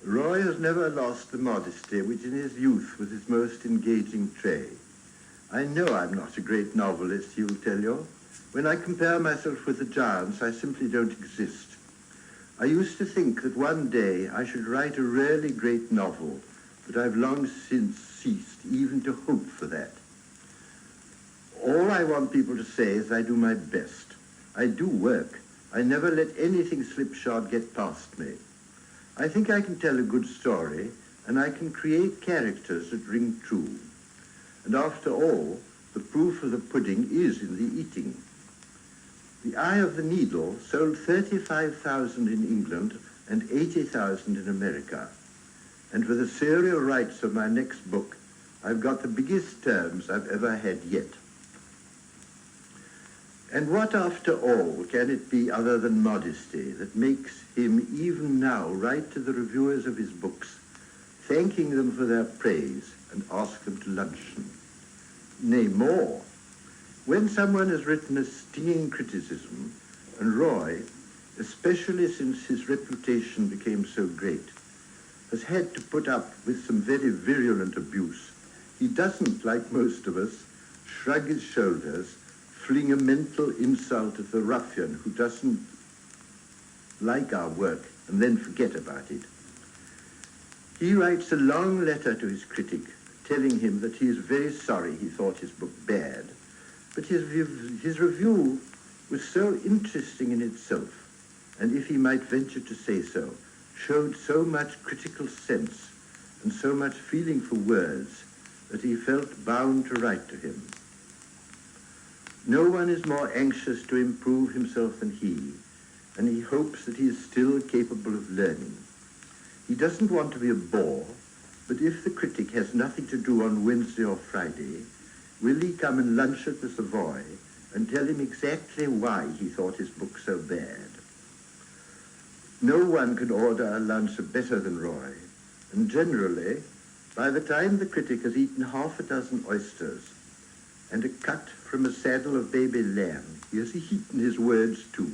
Roy has never lost the modesty which in his youth was his most engaging trait. I know I'm not a great novelist, he will tell you. When I compare myself with the giants, I simply don't exist. I used to think that one day I should write a really great novel, but I've long since ceased even to hope for that. All I want people to say is I do my best. I do work. I never let anything slipshod get past me. I think I can tell a good story, and I can create characters that ring true. And after all, the proof of the pudding is in the eating. The Eye of the Needle sold 35,000 in England and 80,000 in America. And for the serial rights of my next book, I've got the biggest terms I've ever had yet. And what, after all, can it be other than modesty that makes him even now write to the reviewers of his books, thanking them for their praise and ask them to luncheon? Nay, more. When someone has written a stinging criticism, and Roy, especially since his reputation became so great, has had to put up with some very virulent abuse, he doesn't, like most of us, shrug his shoulders, fling a mental insult at the ruffian who doesn't like our work and then forget about it. He writes a long letter to his critic, telling him that he is very sorry he thought his book bad, but his review was so interesting in itself, and if he might venture to say so, showed so much critical sense and so much feeling for words that he felt bound to write to him. No one is more anxious to improve himself than he, and he hopes that he is still capable of learning. He doesn't want to be a bore, but if the critic has nothing to do on Wednesday or Friday, will he come and lunch at the Savoy and tell him exactly why he thought his book so bad? No one can order a lunch better than Roy, and generally, by the time the critic has eaten half a dozen oysters and a cut from a saddle of baby lamb, he has eaten his words too.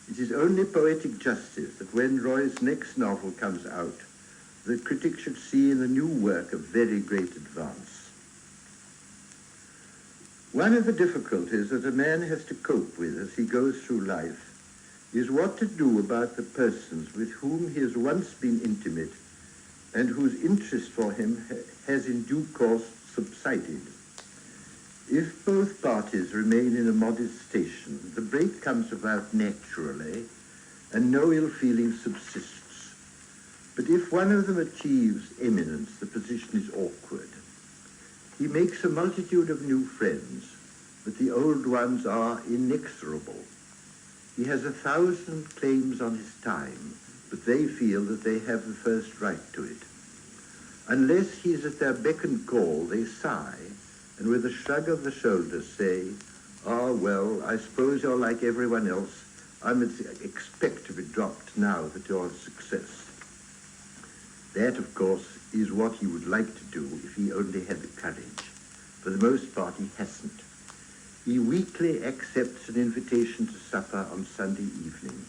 It is only poetic justice that when Roy's next novel comes out, the critic should see in the new work a very great advance. One of the difficulties that a man has to cope with as he goes through life is what to do about the persons with whom he has once been intimate and whose interest for him has in due course subsided. If both parties remain in a modest station, the break comes about naturally and no ill feeling subsists. But if one of them achieves eminence, the position is awkward. He makes a multitude of new friends, but the old ones are inexorable. He has 1,000 claims on his time, but they feel that they have the first right to it. Unless he is at their beck and call, they sigh, and with a shrug of the shoulders say, "Ah, well, I suppose you're like everyone else. I must expect to be dropped now that you're a success." That, of course, is what he would like to do if he only had the courage. For the most part, he hasn't. He weakly accepts an invitation to supper on Sunday evening.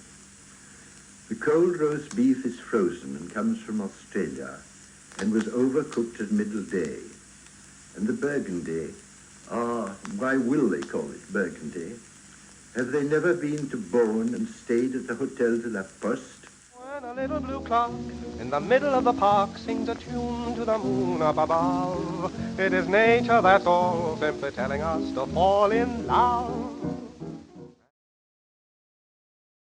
The cold roast beef is frozen and comes from Australia and was overcooked at middle day. And the burgundy, why will they call it burgundy? Have they never been to Beaune and stayed at the Hotel de la Poste? When a little blue clock in the middle of the park sings a tune to the moon up above, it is nature, that's all, simply telling us to fall in love.